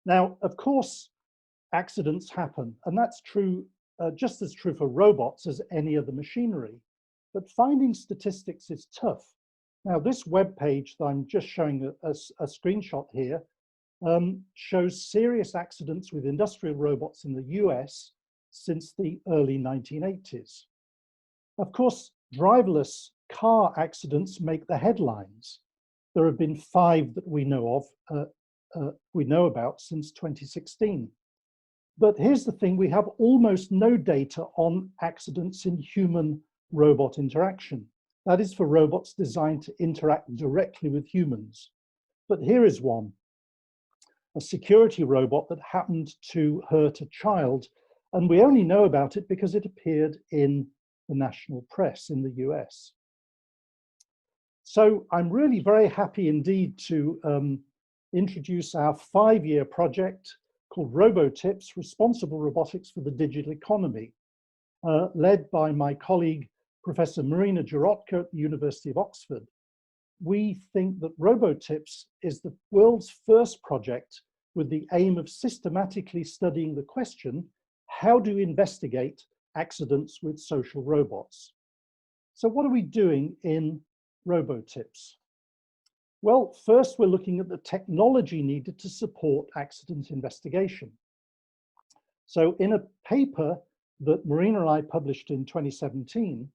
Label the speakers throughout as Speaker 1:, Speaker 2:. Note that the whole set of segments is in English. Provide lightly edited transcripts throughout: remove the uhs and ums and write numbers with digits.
Speaker 1: Now, of course, accidents happen, and that's true, just as true for robots as any other machinery. But finding statistics is tough. Now, this web page that I'm just showing a screenshot here shows serious accidents with industrial robots in the US since the early 1980s. Of course, driverless car accidents make the headlines. There have been 5 that we know about since 2016. But here's the thing, we have almost no data on accidents in human-robot interaction. That is for robots designed to interact directly with humans. But here is one, a security robot that happened to hurt a child, and we only know about it because it appeared in the national press in the US. So I'm really very happy indeed to introduce our 5-year project called Robotips, Responsible Robotics for the Digital Economy, led by my colleague, Professor Marina Girotka at the University of Oxford. We think that Robotips is the world's first project with the aim of systematically studying the question, how do we investigate accidents with social robots? So what are we doing in Robotips? Well, first we're looking at the technology needed to support accident investigation. So in a paper that Marina and I published in 2017,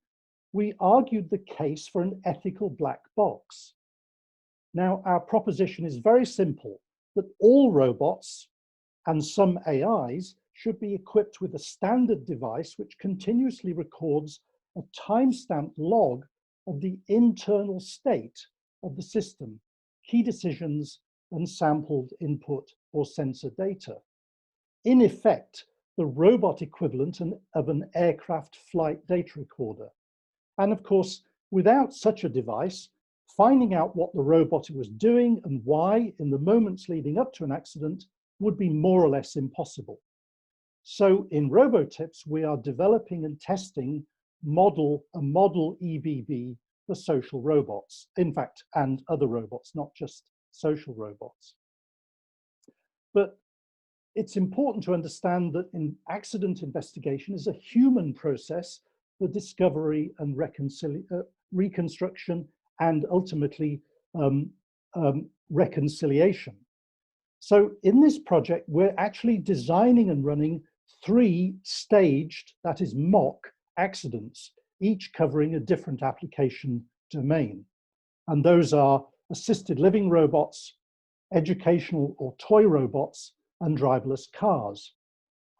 Speaker 1: we argued the case for an ethical black box. Now, our proposition is very simple, that all robots and some AIs should be equipped with a standard device which continuously records a time-stamped log of the internal state of the system, key decisions, and sampled input or sensor data. In effect, the robot equivalent of an aircraft flight data recorder. And of course, without such a device, finding out what the robot was doing and why in the moments leading up to an accident would be more or less impossible. So in Robotips, we are developing and testing a model EBB for social robots, in fact, and other robots, not just social robots. But it's important to understand that in accident investigation is a human process for discovery and reconstruction and ultimately reconciliation. So in this project, we're actually designing and running 3 staged, that is mock, accidents, each covering a different application domain. And those are assisted living robots, educational or toy robots, and driverless cars.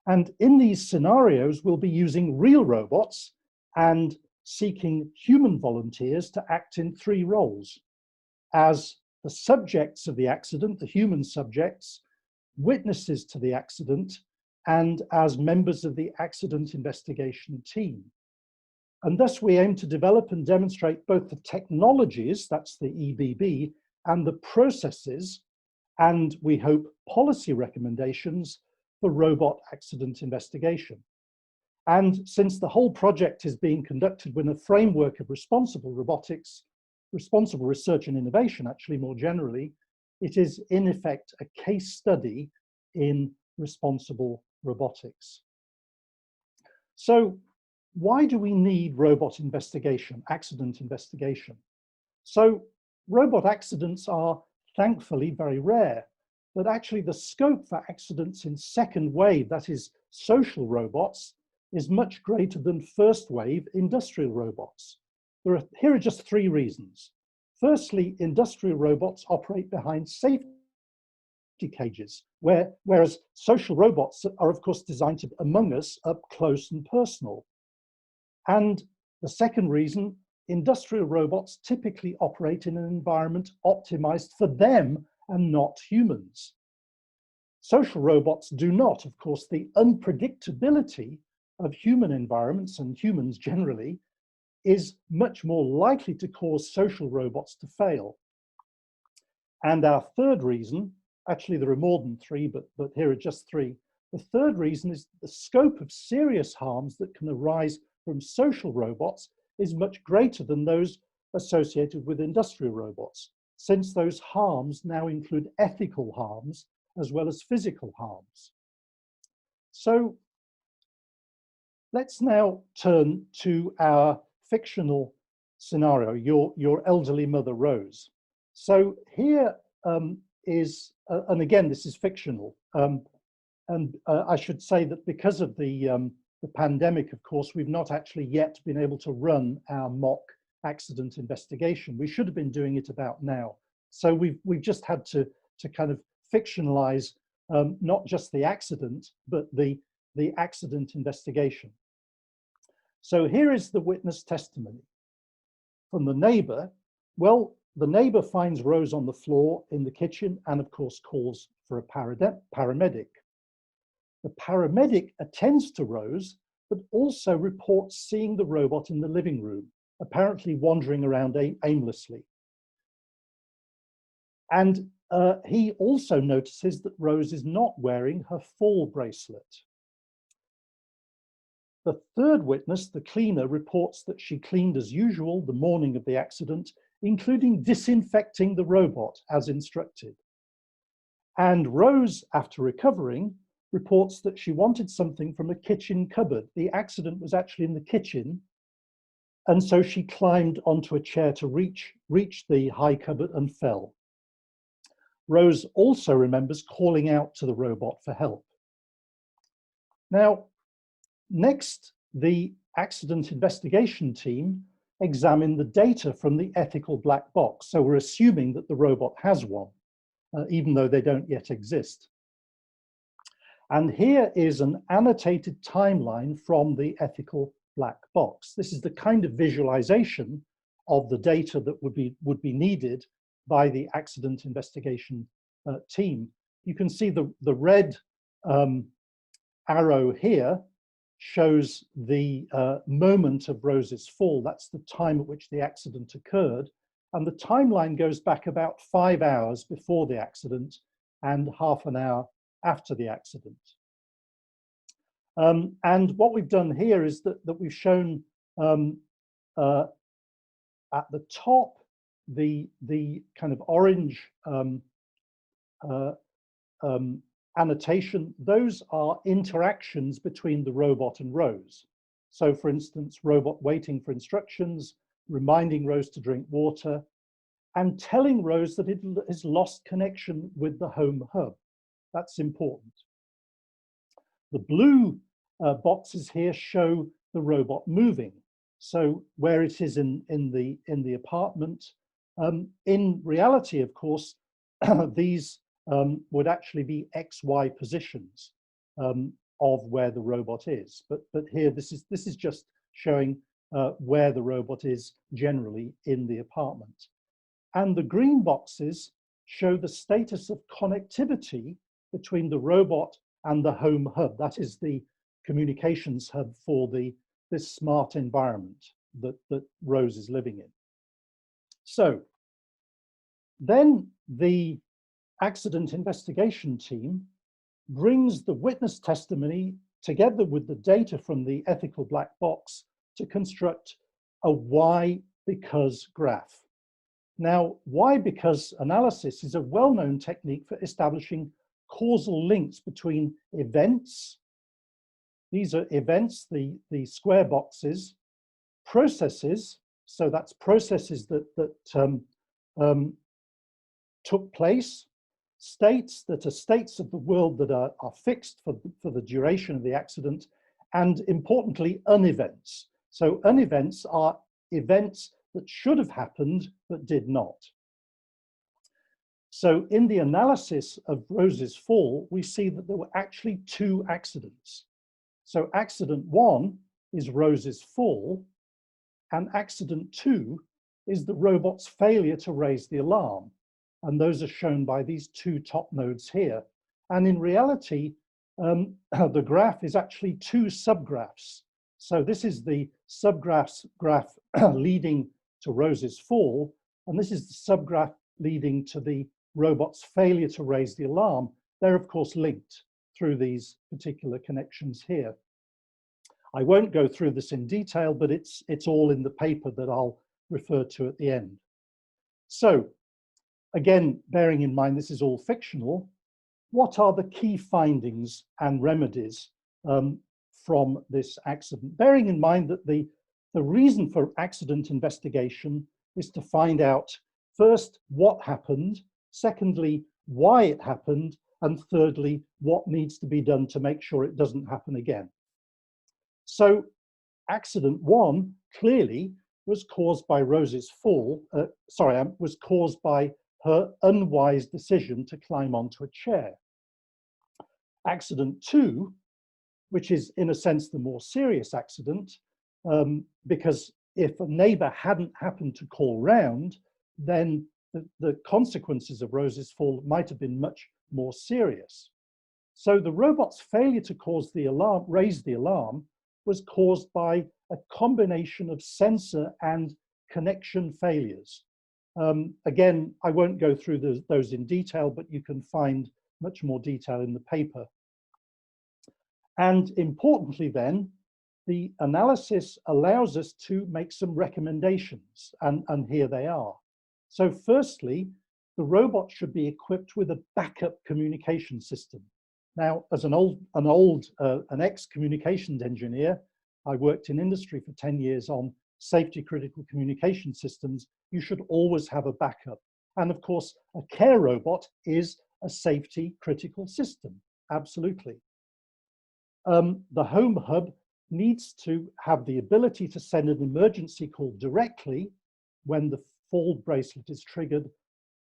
Speaker 1: And in these scenarios, we'll be using real robots and seeking human volunteers to act in 3 roles: as the subjects of the accident, the human subjects, witnesses to the accident, and as members of the accident investigation team. And thus we aim to develop and demonstrate both the technologies, that's the EBB, and the processes, and we hope policy recommendations for robot accident investigation. And since the whole project is being conducted within a framework of responsible robotics, responsible research and innovation, actually more generally, it is in effect a case study in responsible robotics. So why do we need robot investigation, accident investigation? So robot accidents are thankfully very rare, but actually the scope for accidents in second wave, that is social robots, is much greater than first wave industrial robots. Here are just 3 reasons. Firstly, industrial robots operate behind safety cages, whereas social robots are of course designed to be among us, up close and personal. And the second reason, industrial robots typically operate in an environment optimized for them and not humans. Social robots do not. Of course, the unpredictability of human environments and humans generally is much more likely to cause social robots to fail. And our third reason, actually there are more than 3, but here are just 3. The third reason is the scope of serious harms that can arise from social robots is much greater than those associated with industrial robots, since those harms now include ethical harms as well as physical harms. So let's now turn to our fictional scenario, your elderly mother, Rose. So here and again, this is fictional. I should say that because of the pandemic, of course, we've not actually yet been able to run our mock accident investigation. We should have been doing it about now. So we've just had to kind of fictionalize not just the accident, but the accident investigation. So here is the witness testimony from the neighbor. Well, the neighbor finds Rose on the floor in the kitchen and of course calls for a paramedic. The paramedic attends to Rose, but also reports seeing the robot in the living room, apparently wandering around aimlessly. And he also notices that Rose is not wearing her fall bracelet. The third witness, the cleaner, reports that she cleaned as usual the morning of the accident, including disinfecting the robot as instructed. And Rose, after recovering, reports that she wanted something from a kitchen cupboard. The accident was actually in the kitchen, and so she climbed onto a chair to reach the high cupboard and fell. Rose also remembers calling out to the robot for help. Now, next, the accident investigation team examine the data from the ethical black box. So we're assuming that the robot has one, even though they don't yet exist. And here is an annotated timeline from the ethical black box. This is the kind of visualization of the data that would be needed by the accident investigation team. You can see the red arrow here shows the moment of Rose's fall. That's the time at which the accident occurred. And the timeline goes back about 5 hours before the accident and half an hour after the accident. And what we've done here is that we've shown at the top the kind of orange annotation. Those are interactions between the robot and Rose. So for instance, robot waiting for instructions, reminding Rose to drink water, and telling Rose that it has lost connection with the home hub. That's important. The blue boxes here show the robot moving. So where it is in the apartment. In reality, of course, these would actually be XY positions of where the robot is. But here, this is just showing where the robot is generally in the apartment. And the green boxes show the status of connectivity between the robot and the home hub. That is the communications hub for this smart environment that Rose is living in. So then the accident investigation team brings the witness testimony together with the data from the ethical black box to construct a why because graph. Now, why because analysis is a well-known technique for establishing causal links between events. These are events, the square boxes, processes, so that's processes that took place, states that are states of the world that are fixed for the duration of the accident, and importantly, unevents. So unevents are events that should have happened but did not. So in the analysis of Rose's fall, we see that there were actually two accidents. So accident 1 is Rose's fall, and accident 2 is the robot's failure to raise the alarm. And those are shown by these two top nodes here. And in reality, the graph is actually two subgraphs. So this is the subgraph leading to Rose's fall, and this is the subgraph leading to the robot's failure to raise the alarm. They're of course linked through these particular connections here. I won't go through this in detail, but it's all in the paper that I'll refer to at the end. So again, bearing in mind this is all fictional, what are the key findings and remedies from this accident? Bearing in mind that the reason for accident investigation is to find out, first, what happened, secondly, why it happened, and thirdly, what needs to be done to make sure it doesn't happen again. So accident 1 clearly was caused by Rose's fall, was caused by her unwise decision to climb onto a chair. Accident 2, which is in a sense the more serious accident, because if a neighbor hadn't happened to call round, then the consequences of Rose's fall might have been much more serious. So the robot's failure to raise the alarm was caused by a combination of sensor and connection failures. Again, I won't go through those in detail, but you can find much more detail in the paper. And importantly then, the analysis allows us to make some recommendations, and here they are. So firstly, the robot should be equipped with a backup communication system. Now, as an ex-communications engineer, I worked in industry for 10 years on safety critical communication systems. You should always have a backup. And of course, a care robot is a safety critical system, absolutely. The home hub needs to have the ability to send an emergency call directly when the fall bracelet is triggered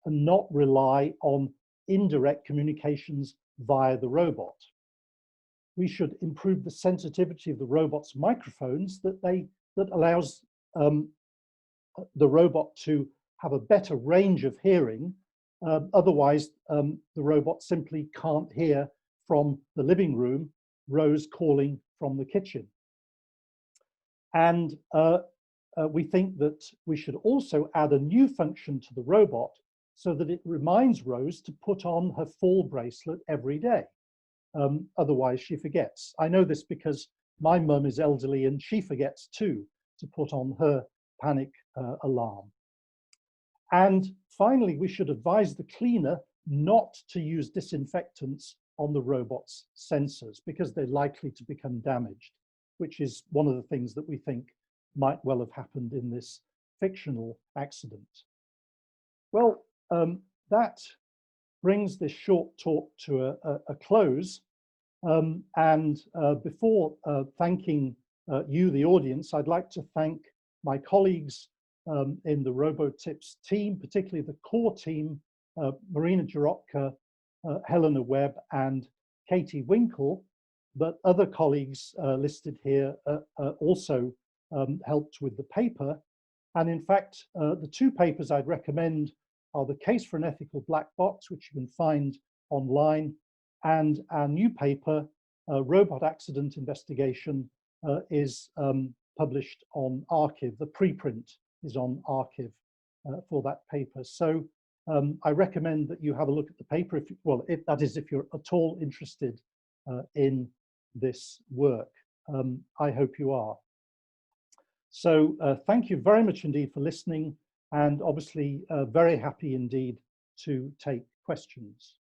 Speaker 1: and not rely on indirect communications via the robot. We should improve the sensitivity of the robot's microphones that allows the robot to have a better range of hearing. Otherwise, the robot simply can't hear from the living room Rose calling from the kitchen. And we think that we should also add a new function to the robot so that it reminds Rose to put on her fall bracelet every day. Otherwise she forgets. I know this because my mum is elderly and she forgets too to put on her panic alarm. And finally, we should advise the cleaner not to use disinfectants on the robot's sensors because they're likely to become damaged, which is one of the things that we think might well have happened in this fictional accident. Well, that brings this short talk to a close. Before thanking you, the audience, I'd like to thank my colleagues in the Robotips team, particularly the core team, Marina Jarotka, Helena Webb, and Katie Winkle, but other colleagues listed here also helped with the paper. And in fact, the two papers I'd recommend are the Case for an Ethical Black Box, which you can find online, and our new paper, Robot Accident Investigation, is published on Archive. The preprint is on Archive for that paper. So I recommend that you have a look at the paper, that is if you're at all interested in this work. I hope you are. So thank you very much indeed for listening, and obviously very happy indeed to take questions.